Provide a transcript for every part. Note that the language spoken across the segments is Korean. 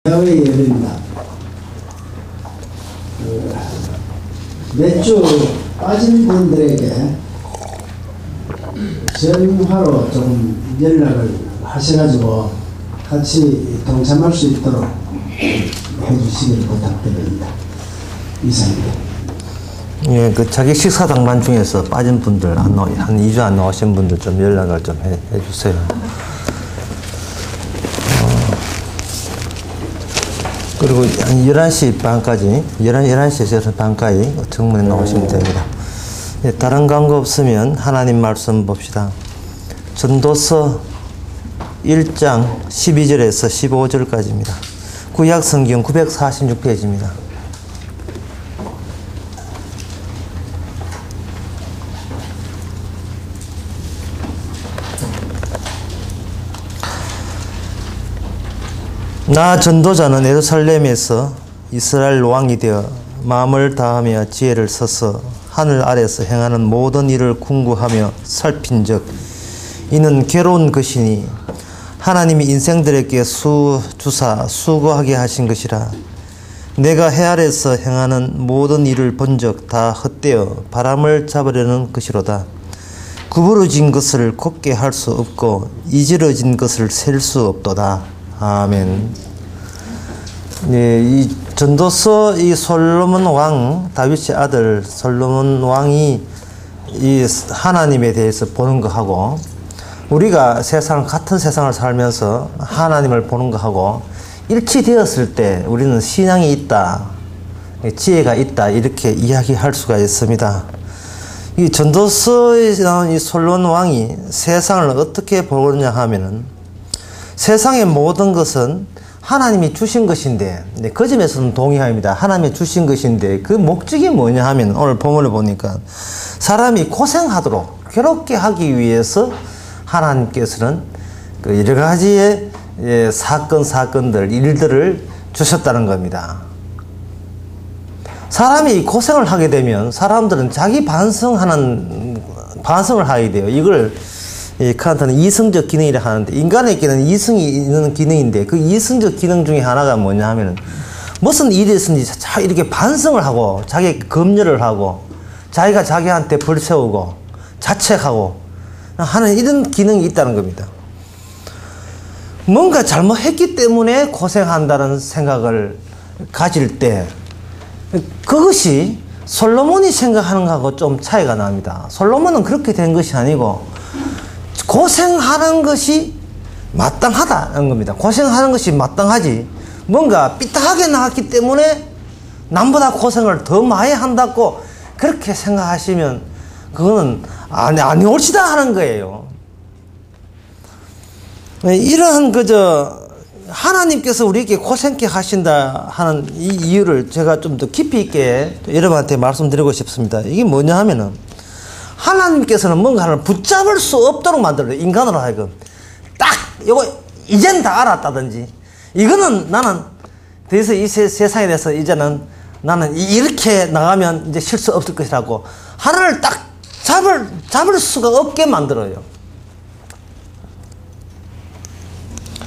대화의 예배입니다. 몇 주 빠진 분들에게 전화로 좀 연락을 하셔가지고 같이 동참할 수 있도록 해주시기를 부탁드립니다. 이상입니다. 예, 그 자기 식사당만 중에서 빠진 분들, 한 2주 안 나오신 분들 좀 연락을 좀 해주세요. 그리고 한 11시 반까지, 11시에서 반까지 정문에 나오시면 됩니다. 예, 다른 광고 없으면 하나님 말씀 봅시다. 전도서 1장 12절에서 15절까지입니다. 구약성경 946페이지입니다. 나 전도자는 예루살렘에서 이스라엘 왕이 되어 마음을 다하며 지혜를 써서 하늘 아래서 행하는 모든 일을 궁구하며 살핀즉 이는 괴로운 것이니 하나님이 인생들에게 주사 수고하게 하신 것이라. 내가 해 아래서 행하는 모든 일을 본즉 다 헛되어 바람을 잡으려는 것이로다. 구부러진 것을 곱게 할 수 없고 이지러진 것을 셀 수 없도다. 아멘. 네, 이 전도서 이 솔로몬 왕, 다윗의 아들 솔로몬 왕이 이 하나님에 대해서 보는 거하고 우리가 같은 세상을 살면서 하나님을 보는 거하고 일치되었을 때 우리는 신앙이 있다, 지혜가 있다, 이렇게 이야기할 수가 있습니다. 이 전도서에 나온 이 솔로몬 왕이 세상을 어떻게 보느냐 하면은 세상의 모든 것은 하나님이 주신 것인데, 그 점에서는 동의합니다. 하나님이 주신 것인데 그 목적이 뭐냐 하면 오늘 본문을 보니까 사람이 고생하도록 괴롭게 하기 위해서 하나님께서는 그 여러 가지의 사건들, 일들을 주셨다는 겁니다. 사람이 고생을 하게 되면 사람들은 자기 반성을 하게 돼요. 이걸 칸트는 이성적 기능이라 하는데, 인간에게는 이성이 있는 기능인데 그 이성적 기능 중에 하나가 뭐냐 하면은 무슨 일이 있는지 이렇게 반성을 하고 자기 검열을 하고 자기가 자기한테 벌 세우고 자책하고 하는 이런 기능이 있다는 겁니다. 뭔가 잘못했기 때문에 고생한다는 생각을 가질 때 그것이 솔로몬이 생각하는 것하고 좀 차이가 납니다. 솔로몬은 그렇게 된 것이 아니고 고생하는 것이 마땅하다는 겁니다. 고생하는 것이 마땅하지, 뭔가 삐딱하게 나왔기 때문에 남보다 고생을 더 많이 한다고 그렇게 생각하시면 그거는 아니 옳지다 하는 거예요. 이러한 하나님께서 우리에게 고생케 하신다 하는 이 이유를 제가 좀 더 깊이 있게 여러분한테 말씀드리고 싶습니다. 이게 뭐냐 하면은 하나님께서는 뭔가를 붙잡을 수 없도록 만들어요. 인간으로 하여금 딱 이거 이젠 다 알았다든지, 이거는 나는 더 이상 이 세상에 대해서 이제는 나는 이렇게 나가면 이제 실수 없을 것이라고 하나를 딱 잡을 수가 없게 만들어요.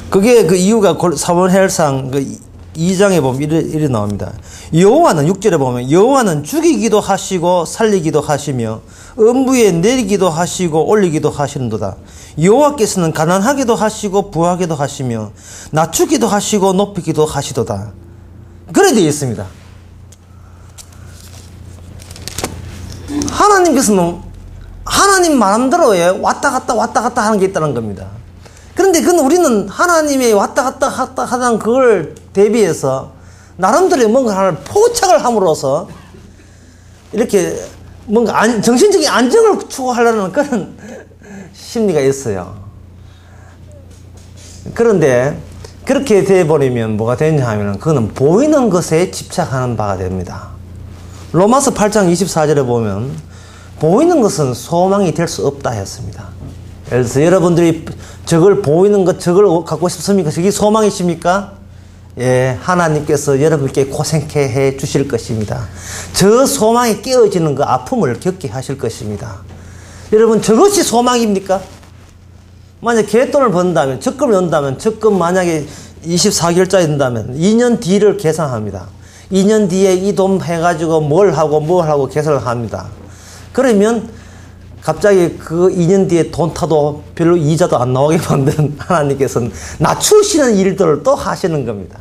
그게 그 이유가 사무엘상 2장에 보면 이래 나옵니다. 여호와는 6절에 보면 여호와는 죽이기도 하시고 살리기도 하시며 음부에 내리기도 하시고 올리기도 하시는도다. 여호와께서는 가난하게도 하시고 부하게도 하시며 낮추기도 하시고 높이기도 하시도다. 그래 되어 있습니다. 하나님께서는 하나님 마음대로 왔다 갔다 하는 게 있다는 겁니다. 그런데 우리는 하나님의 왔다 갔다 하는 그걸 대비해서 나름대로 뭔가 하나를 포착을 함으로써 이렇게 뭔가 정신적인 안정을 추구하려는 그런 심리가 있어요. 그런데 그렇게 돼버리면 뭐가 되냐 하면 그거는 보이는 것에 집착하는 바가 됩니다. 로마서 8장 24절에 보면 보이는 것은 소망이 될 수 없다 했습니다. 예를 들어서 여러분들이 보이는 것, 저걸 갖고 싶습니까? 저게 소망이십니까? 예, 하나님께서 여러분께 고생케 해 주실 것입니다. 저 소망이 깨어지는 그 아픔을 겪게 하실 것입니다. 여러분, 저것이 소망입니까? 만약 개돈을 번다면, 적금을 넣는다면, 적금 만약에 24개월짜리 된다면 2년 뒤를 계산합니다. 2년 뒤에 이 돈 해가지고 뭘 하고 계산을 합니다. 그러면 갑자기 그 2년 뒤에 돈 타도 별로 이자도 안 나오게 만든 하나님께서는 낮추시는 일들을 또 하시는 겁니다.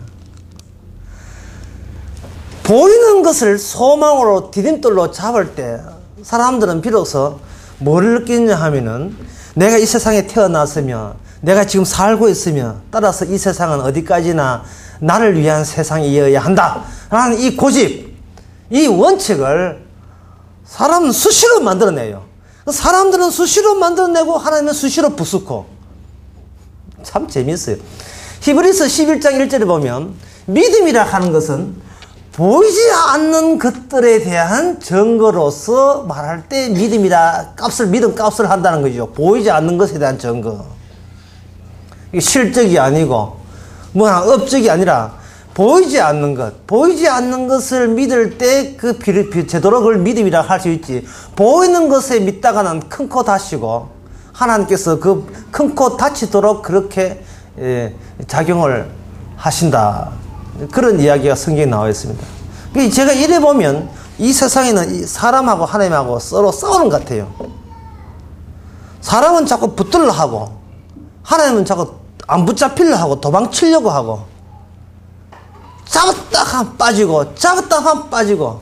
보이는 것을 소망으로 디딤돌로 잡을 때 사람들은 비로소 뭐를 느끼느냐 하면은 내가 이 세상에 태어났으며 내가 지금 살고 있으며 따라서 이 세상은 어디까지나 나를 위한 세상이어야 한다 라는 이 고집, 이 원칙을 사람은 수시로 만들어내요. 사람들은 수시로 만들어내고 하나님은 수시로 부수고. 참 재미있어요. 히브리서 11장 1절에 보면 믿음이라 하는 것은 보이지 않는 것들에 대한 증거로서 말할 때 믿음이라 믿음 값을 한다는 거죠. 보이지 않는 것에 대한 증거. 이게 실적이 아니고 업적이 아니라 보이지 않는 것을 믿을 때 그 제대로 그걸 믿음이라 할 수 있지. 보이는 것에 믿다가는 큰 코 다치고 하나님께서 그 큰 코 다치도록 그렇게 작용을 하신다. 그런 이야기가 성경에 나와 있습니다. 제가 이래 보면 이 세상에는 사람하고 하나님하고 서로 싸우는 것 같아요. 사람은 자꾸 붙들려 하고 하나님은 자꾸 안 붙잡히려 하고 도망치려고 하고 잡았다 하면 빠지고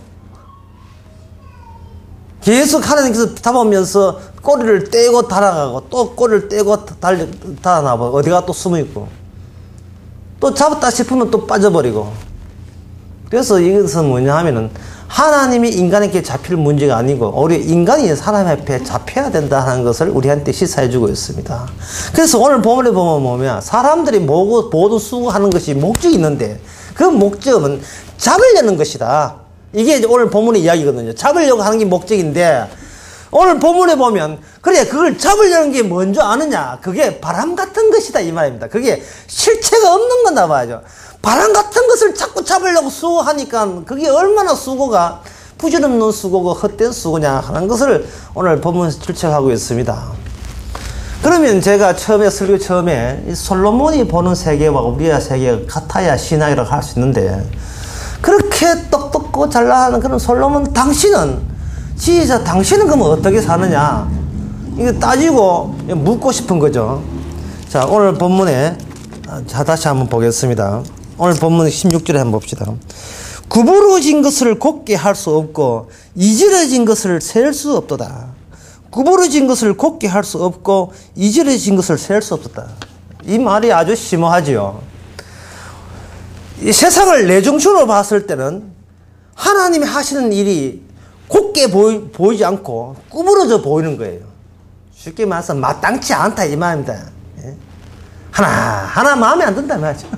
계속 하나님께서 잡으면서 꼬리를 떼고 달아가고 또 꼬리를 떼고 달아나고 어디가 또 숨어있고 또 잡았다 싶으면 또 빠져버리고. 그래서 이것은 뭐냐 하면은 하나님이 인간에게 잡힐 문제가 아니고 우리 인간이 사람 앞에 잡혀야 된다는 것을 우리한테 시사해주고 있습니다. 그래서 오늘 본문에 보면 사람들이 모두 수고하는 것이 목적이 있는데 그 목적은 잡으려는 것이다. 이게 오늘 본문의 이야기거든요. 잡으려고 하는 게 목적인데 오늘 본문에 보면 그래 그걸 잡으려는 게 뭔지 아느냐, 그게 바람 같은 것이다 이 말입니다. 그게 실체가 없는 건다 봐야죠. 바람 같은 것을 자꾸 잡으려고 수고하니까 그게 얼마나 수고가 부질없는 수고고 헛된 수고냐 하는 것을 오늘 본문에서 출첵하고 있습니다. 그러면 제가 설교 처음에 이 솔로몬이 보는 세계와 우리의 세계가 같아야 신앙이라고 할 수 있는데 그렇게 똑똑고 잘나가는 그런 솔로몬 당신은 그러면 어떻게 사느냐 이거 따지고 묻고 싶은 거죠. 자, 오늘 본문에 다시 한번 보겠습니다. 오늘 본문 16절에 한번 봅시다. 구부러진 것을 곧게 할 수 없고 이질해진 것을 셀 수 없도다. 구부러진 것을 곧게 할 수 없고 이질해진 것을 셀 수 없도다. 이 말이 아주 심오하지요. 이 세상을 내중심으로 봤을 때는 하나님이 하시는 일이 곧게 보이지 않고 구부러져 보이는 거예요. 쉽게 말해서 마땅치 않다 이 말입니다. 하나 마음에 안 든다 말이죠.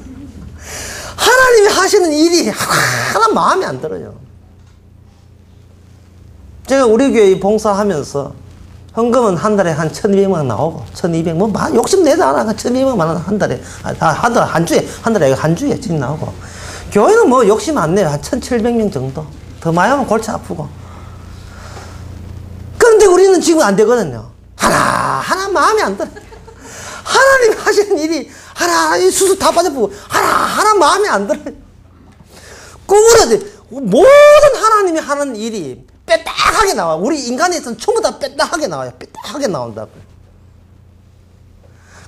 하나님이 하시는 일이 하나 마음에 안 들어요. 제가 우리 교회 봉사하면서 헌금은 한 달에 한 1,200만 원 나오고 1,200만 욕심내도 않아. 1,200만 원 한 달에 한 주에 지금 나오고 교회는 욕심 안 내요. 한 1,700명 정도 더 많이 하면 골치 아프고. 그런데 우리는 지금 안 되거든요. 하나 마음에 안 들어. 하나님 하시는 일이 하나 수수 다 빠져보고 하나 마음에 안 들어요. 구부러져. 모든 하나님이 하는 일이 빽빽하게 나와. 우리 인간에서는 전부 다 빽빽하게 나와요. 빽빽하게 나온다고.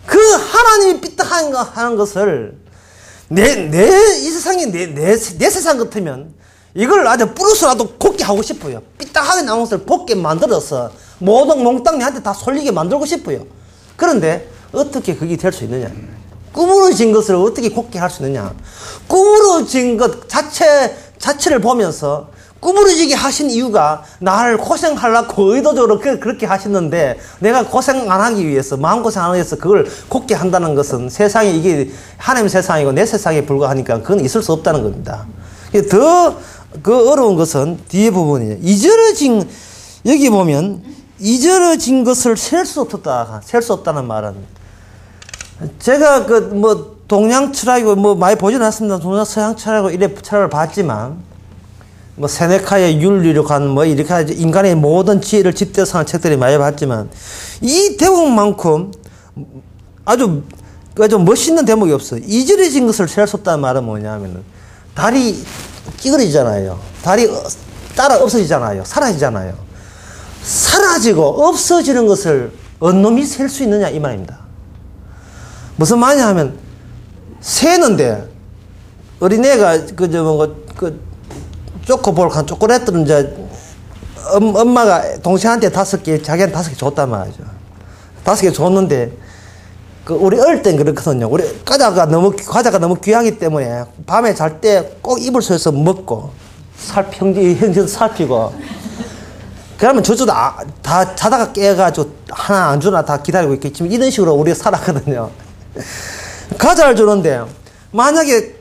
그 하나님이 삐딱하게 하는 것을 이 세상이 내 세상 같으면 이걸 아주 부르스라도 곱게 하고 싶어요. 삐딱하게 나온 것을 곱게 만들어서 모든 몽땅 내한테 다 솔리게 만들고 싶어요. 그런데 어떻게 그게 될 수 있느냐? 구부러진 것을 어떻게 곱게 할 수 있느냐? 구부러진 것 자체를 보면서 구부러지게 하신 이유가 나를 고생하려고 의도적으로 그렇게 하시는데 내가 고생 안 하기 위해서 마음고생 안 하기 위해서 그걸 곱게 한다는 것은 세상에 이게 하나님 세상이고 내 세상에 불과하니까 그건 있을 수 없다는 겁니다. 더 그 어려운 것은 뒤에 부분이에요. 여기 보면 잊어진 것을 셀 수 없다는 말은 제가 동양 철학이고 많이 보진 않습니다. 동양 서양 철학이고 이래 철학을 봤지만 세네카의 윤리로 간 이렇게 인간의 모든 지혜를 짚대서 하는 책들이 많이 봤지만 이 대목만큼 아주 그 좀 멋있는 대목이 없어. 이질해진 것을 취할 수 없다는 말은 뭐냐면은 달이 찌그러지잖아요. 달이 따라 없어지잖아요. 사라지잖아요. 사라지고 없어지는 것을 어느 놈이 셀 수 있느냐 이 말입니다. 무슨 말이냐 하면 세는데 어린애가 초코볼 한 초콜릿들은 이제 엄마가 동생한테 5개, 자기한테 5개 줬단 말이죠. 5개 줬는데 우리 어릴 땐 그렇거든요. 우리 과자가 너무 귀하기 때문에 밤에 잘 때 꼭 이불 속에서 먹고 형제 살피고 그러면 저도 다 자다가 깨가지고 하나 안 주나 다 기다리고 있겠지만 이런 식으로 우리가 살았거든요. 과자를 주는데 만약에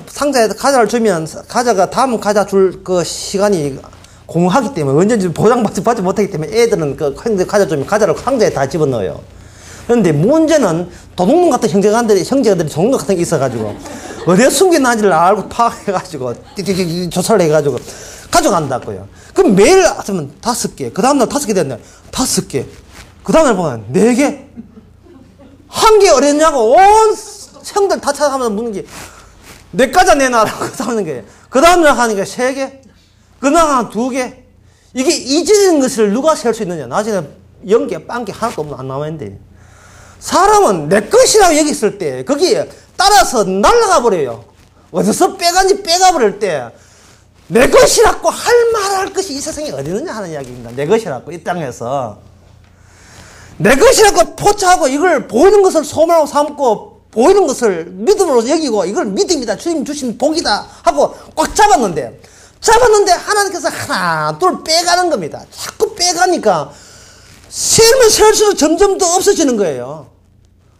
상자에 과자를 주면 과자가 다음 과자 줄 그 시간이 공하기 때문에 언제든지 보장받지 못하기 때문에 애들은 그 과자 주면 과자를 상자에 다 집어넣어요. 그런데 문제는 도둑놈 같은 형제가들이 도둑놈 같은 게 있어가지고 어디에 숨겨놨는지를 알고 파악해가지고 띠띠띠 조사를 해가지고 가져간다고요. 그럼 매일 하면 5개, 그 다음날 5개 됐네. 5개. 그 다음날 보면 4개. 1개 어렸냐고 온 형들 다 찾아가면서 묻는 게 내 과자 내놔라고 하는 거예요. 그 다음날 하니까 3개. 그 다음날 2개. 이게 잊은 것을 누가 셀 수 있느냐. 나중에 0개, 빵개 하나도 안 남았는데. 사람은 내 것이라고 여겼을 때 거기에 따라서 날아가 버려요. 어디서 빼간지 빼가 버릴 때 내 것이라고 말할 것이 이 세상에 어디 있느냐 하는 이야기입니다. 내 것이라고 이 땅에서 내 것이라고 포착하고 이걸 보이는 것을 소망하고 삼고 보이는 것을 믿음으로 여기고 이걸 믿음이다 주님 주신 복이다 하고 꽉 잡았는데 하나님께서 하나 둘 빼가는 겁니다. 자꾸 빼가니까 세면 셀수록 점점 더 없어지는 거예요.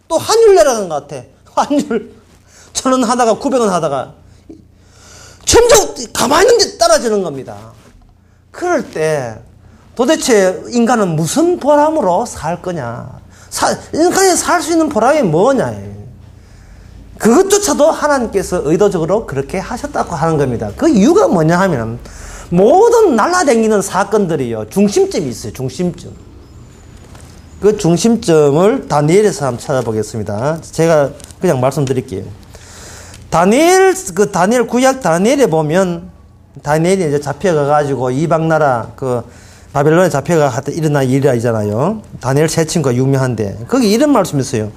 또 환율 내려가는 것 같아. 환율 1,000원 하다가 900원 하다가 점점 가만히 있는데 떨어지는 겁니다. 그럴 때 도대체 인간은 무슨 보람으로 살 거냐. 인간이 살 수 있는 보람이 뭐냐. 그것조차도 하나님께서 의도적으로 그렇게 하셨다고 하는 겁니다. 그 이유가 뭐냐 하면 모든 날아다니는 사건들이요. 중심점이 있어요. 중심점. 그 중심점을 다니엘에서 한번 찾아보겠습니다. 제가 그냥 말씀드릴게요. 다니엘 구약 다니엘에 보면 다니엘이 이제 잡혀가가지고 이방나라 바벨론에 잡혀가 하여튼 일어난 일이잖아요. 다니엘 세 친구가 유명한데 거기 이런 말씀이 있어요.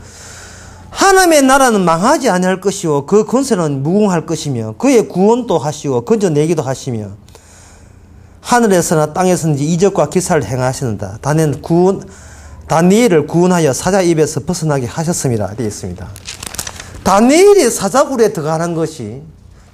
하나님의 나라는 망하지 아니할 것이요 그 권세는 무궁할 것이며 그의 구원도 하시고 건져내기도 하시며 하늘에서나 땅에서는 이적과 기사를 행하시는다. 다니엘을 구원하여 사자 입에서 벗어나게 하셨습니다. 되어 있습니다. 다니엘이 사자굴에 들어가는 것이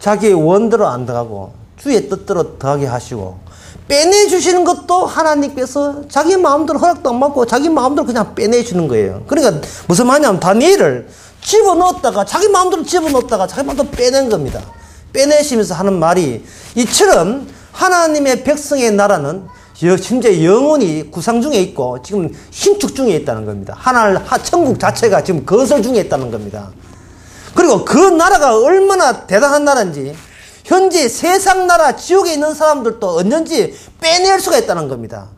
자기의 원대로 안 들어가고 주의 뜻대로 들어가게 하시고 빼내주시는 것도 하나님께서 자기 마음대로 허락도 안 받고 자기 마음대로 그냥 빼내주는 거예요. 그러니까 무슨 말이냐면 다니엘을 집어넣었다가 자기 마음대로 집어넣었다가 자기 마음대로 빼낸 겁니다. 빼내시면서 하는 말이 이처럼 하나님의 백성의 나라는 현재 영원히 구상 중에 있고 지금 신축 중에 있다는 겁니다. 천국 자체가 지금 건설 중에 있다는 겁니다. 그리고 그 나라가 얼마나 대단한 나라인지 현재 세상 나라 지옥에 있는 사람들도 언제든지 빼낼 수가 있다는 겁니다.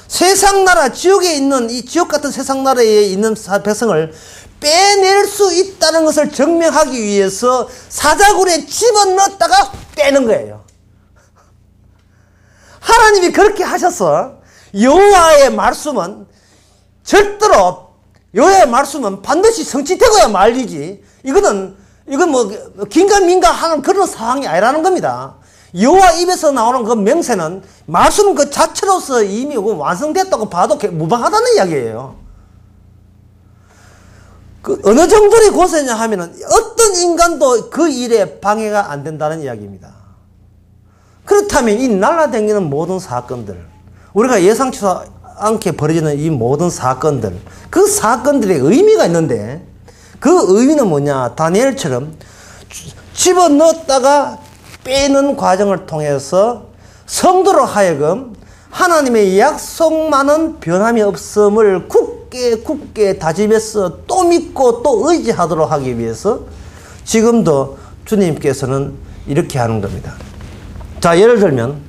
세상 나라 지옥에 있는 이 지옥 같은 세상 나라에 있는 백성을 빼낼 수 있다는 것을 증명하기 위해서 사자굴에 집어넣었다가 빼는 거예요. 하나님이 그렇게 하셔서 여호와의 말씀은 반드시 성취되고야 말리지. 이건 뭐 긴가민가 하는 그런 상황이 아니라는 겁니다. 여호와 입에서 나오는 그 맹세는 말씀 그 자체로서 이미 완성됐다고 봐도 무방하다는 이야기예요. 어느 정도의 고세냐 하면은 어떤 인간도 그 일에 방해가 안 된다는 이야기입니다. 그렇다면 이 날아다니는 모든 사건들, 우리가 예상치 않게 벌어지는 이 모든 사건들, 그 사건들의 의미가 있는데 그 의미는 뭐냐? 다니엘처럼 집어넣었다가 빼는 과정을 통해서 성도로 하여금 하나님의 약속만은 변함이 없음을 굳게 다짐해서 또 믿고 또 의지하도록 하기 위해서 지금도 주님께서는 이렇게 하는 겁니다. 자, 예를 들면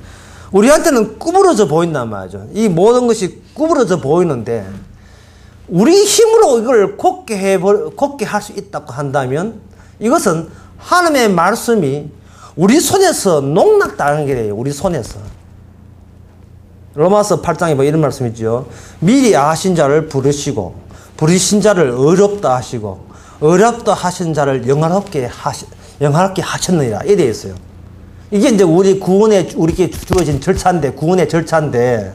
우리한테는 구부러져 보인단 말이죠. 이 모든 것이 구부러져 보이는데 우리 힘으로 이걸 곧게 할 수 있다고 한다면 이것은 하나님의 말씀이 우리 손에서 농락당하는 게 돼요. 우리 손에서. 로마서 8장에 뭐 이런 말씀 있죠. 미리 아신 자를 부르시고 부르신 자를 어렵다 하시고 어렵다 하신 자를 영화롭게 하셨느니라. 이래 되어 있어요. 이게 이제 우리 구원에 우리에게 주어진 절차인데, 구원의 절차인데,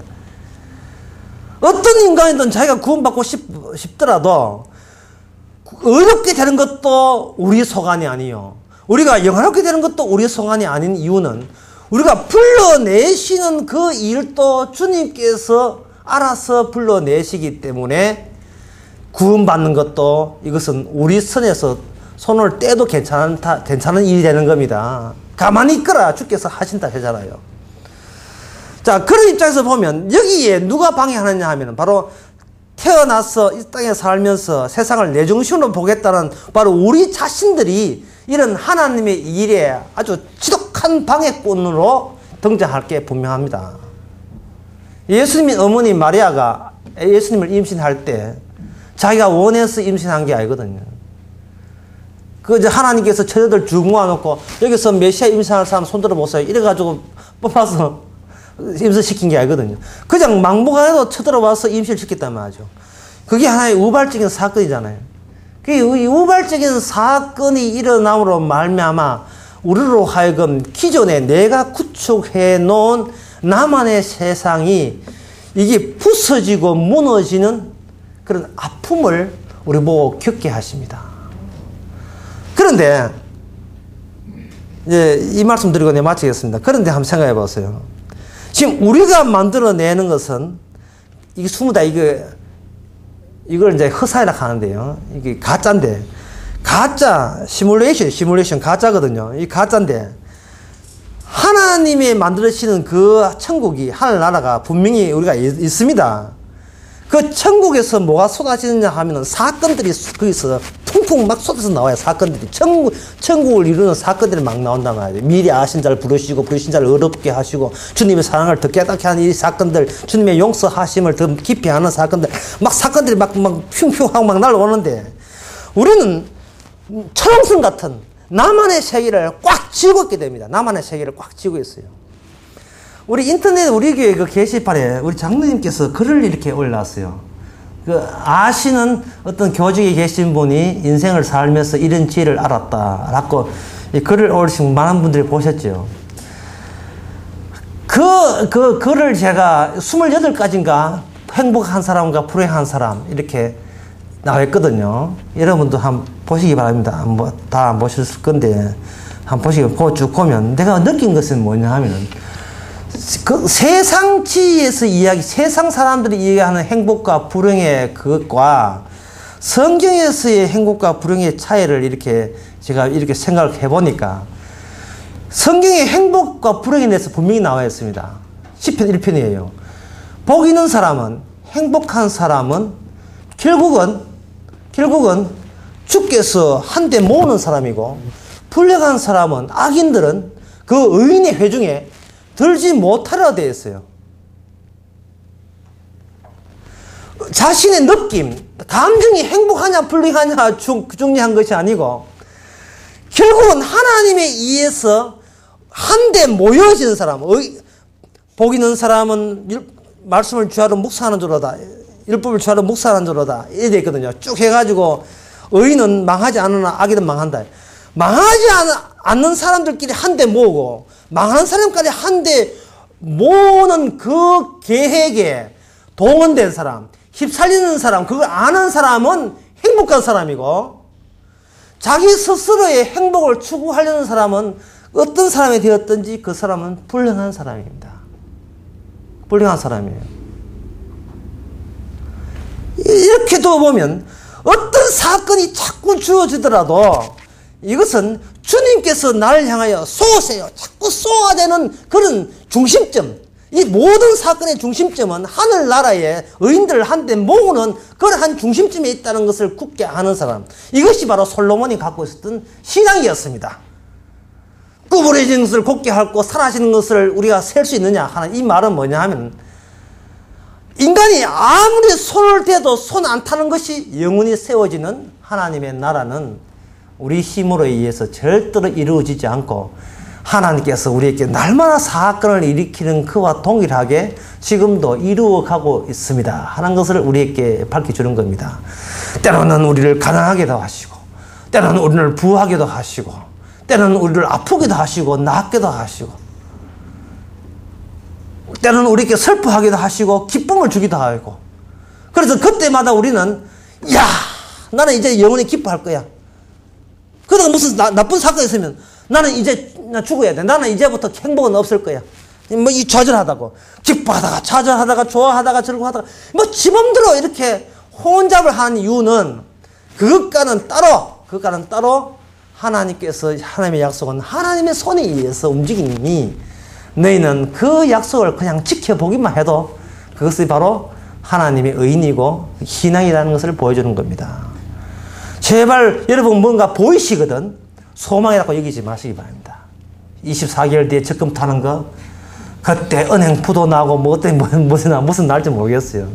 어떤 인간이든 자기가 구원받고 싶더라도 어렵게 되는 것도 우리 소관이 아니요. 우리가 영화롭게 되는 것도 우리 소관이 아닌 이유는 우리가 불러내시는 그 일도 주님께서 알아서 불러내시기 때문에 구원받는 것도 이것은 우리 손에서 손을 떼도 괜찮은 일이 되는 겁니다. 가만히 있거라 주께서 하신다 하잖아요. 자, 그런 입장에서 보면 여기에 누가 방해하느냐 하면 바로 태어나서 이 땅에 살면서 세상을 내 정신으로 보겠다는 바로 우리 자신들이 이런 하나님의 일에 아주 지독한 방해꾼으로 등장할 게 분명합니다. 예수님의 어머니 마리아가 예수님을 임신할 때 자기가 원해서 임신한 게 아니거든요. 이제 하나님께서 처녀들 쭉 모아놓고 여기서 메시아 임신할 사람 손들어 보세요. 이래가지고 뽑아서 임신시킨 게 아니거든요. 그냥 막무가내로 쳐들어와서 임신시켰단 말이죠. 그게 하나의 우발적인 사건이잖아요. 이 우발적인 사건이 일어남으로 말미암아 우리로 하여금 기존에 내가 구축해 놓은 나만의 세상이 이게 부서지고 무너지는 그런 아픔을 우리 보고 겪게 하십니다. 그런데 이제 이 말씀 드리고 내가 마치겠습니다. 그런데 한번 생각해 보세요. 지금 우리가 만들어내는 것은 이게 스무다 이걸 이제 허사이라 하는데요. 이게 가짜인데 가짜 시뮬레이션 가짜거든요. 이 가짜인데 하나님이 만들어지는 그 천국이 하늘나라가 분명히 우리가 있습니다. 그 천국에서 뭐가 쏟아지느냐 하면은 사건들이 거기서 퉁퉁 막 쏟아져 나와요. 사건들이 천국을 이루는 사건들이 막 나온단 말이에요. 미리 아신 자를 부르시고 부르신 자를 어렵게 하시고 주님의 사랑을 더 깨닫게 하는 이 사건들, 주님의 용서하심을 더 깊이 하는 사건들, 막 사건들이 막 흉흉하고 막 날아오는데 우리는 철옹성 같은 나만의 세계를 꽉 쥐고 있게 됩니다. 나만의 세계를 꽉 쥐고 있어요. 우리 인터넷 우리 교회 그 게시판에 우리 장로님께서 글을 이렇게 올렸어요. 그 아시는 어떤 교직에 계신 분이 인생을 살면서 이런 지혜를 알았다라고 이 글을 올리신 많은 분들이 보셨죠. 그 글을 제가 28가지인가 행복한 사람과 불행한 사람 이렇게 나와있거든요. 여러분도 한번 보시기 바랍니다. 다 안 보셨을 건데 한번 쭉 보면 내가 느낀 것은 뭐냐 하면은 그 세상 지혜에서 세상 사람들이 이야기하는 행복과 불행의 그것과 성경에서의 행복과 불행의 차이를 제가 이렇게 생각을 해보니까 성경의 행복과 불행에 대해서 분명히 나와 있습니다. 10편 1편이에요. 복 있는 사람은, 행복한 사람은 결국은 주께서 한데 모으는 사람이고 불행한 사람은, 악인들은 그 의인의 회중에 들지 못하려 되어 있어요. 자신의 느낌, 감정이 행복하냐 불행하냐 중요한 것이 아니고 결국은 하나님에 의해서 한데 모여지는 사람, 복 있는 사람은 말씀을 주하러 묵상하는 줄로다, 율법을 주하러 묵상하는 줄로다 이래 있거든요. 쭉 해가지고 의인은 망하지 않으나 악인은 망한다. 망하지 않는 사람들끼리 한데 모으고 망하는 사람까지 한데 모으는 그 계획에 동원된 사람, 휩쓸리는 사람, 그걸 아는 사람은 행복한 사람이고 자기 스스로의 행복을 추구하려는 사람은 어떤 사람이 되었든지 그 사람은 불행한 사람입니다. 불행한 사람이에요. 이렇게 또 보면 어떤 사건이 자꾸 주어지더라도 이것은 주님께서 나를 향하여 쏘세요. 자꾸 쏘아야 되는 그런 중심점. 이 모든 사건의 중심점은 하늘나라의 의인들을 한데 모으는 그러한 중심점에 있다는 것을 굳게 아는 사람. 이것이 바로 솔로몬이 갖고 있었던 신앙이었습니다. 구부러진 것을 곧게 하고 사라지는 것을 우리가 셀 수 있느냐 하는 이 말은 뭐냐 하면 인간이 아무리 손을 대도 손 안 타는 것이 영원히 세워지는 하나님의 나라는 우리 힘으로 의해서 절대로 이루어지지 않고 하나님께서 우리에게 날마다 사건을 일으키는 그와 동일하게 지금도 이루어가고 있습니다 하는 것을 우리에게 밝혀주는 겁니다. 때로는 우리를 가난하게도 하시고, 때로는 우리를 부하게도 하시고, 때로는 우리를 아프게도 하시고 낫게도 하시고, 때로는 우리에게 슬퍼하기도 하시고 기쁨을 주기도 하고, 그래서 그때마다 우리는 야, 나는 이제 영원히 기뻐할 거야. 그러다가 무슨 나쁜 사건이 있으면 나는 이제 죽어야 돼. 나는 이제부터 행복은 없을 거야. 뭐 이 좌절하다고, 기뻐하다가 좌절하다가 좋아하다가 즐거워하다가 뭐 지맘대로 이렇게 혼잡을 하는 이유는 그것과는 따로 하나님께서, 하나님의 약속은 하나님의 손에 의해서 움직이니 너희는 그 약속을 그냥 지켜보기만 해도 그것이 바로 하나님의 의인이고 신앙이라는 것을 보여주는 겁니다. 제발 여러분 뭔가 보이시거든 소망이라고 여기지 마시기 바랍니다. 24개월 뒤에 적금 타는 거, 그때 은행 부도 나고 무슨 날지 모르겠어요.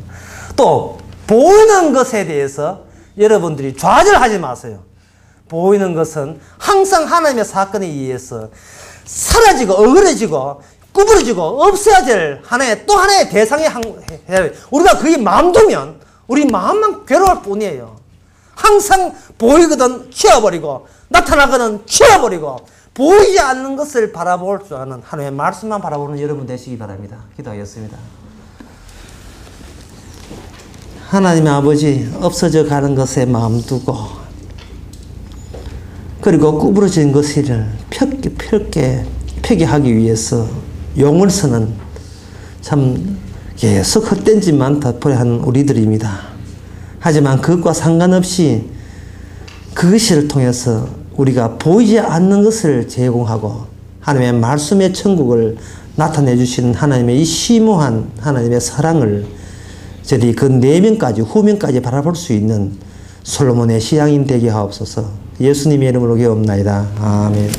또 보이는 것에 대해서 여러분들이 좌절하지 마세요. 보이는 것은 항상 하나님의 사건에 의해서 사라지고 어그러지고 구부러지고 없어야 될 또 하나의 대상이 우리가 그게 마음 두면 우리 마음만 괴로울 뿐이에요. 항상 보이거든 치워버리고 나타나거든 치워버리고 보이지 않는 것을 바라볼 줄 아는 하나님의 말씀만 바라보는 여러분 되시기 바랍니다. 기도하겠습니다. 하나님의 아버지, 없어져 가는 것에 마음 두고 그리고 구부러진 것을 펴게 하기 위해서 용을 쓰는 참 계속 헛된 짓만 덮어야 우리들입니다. 하지만 그것과 상관없이 그것을 통해서 우리가 보이지 않는 것을 제공하고 하나님의 말씀의 천국을 나타내 주시는 하나님의 이 심오한 하나님의 사랑을 저희 그 내면까지 후면까지 바라볼 수 있는 솔로몬의 시향인 되게 하옵소서. 예수님의 이름으로 기도합나이다. 아멘.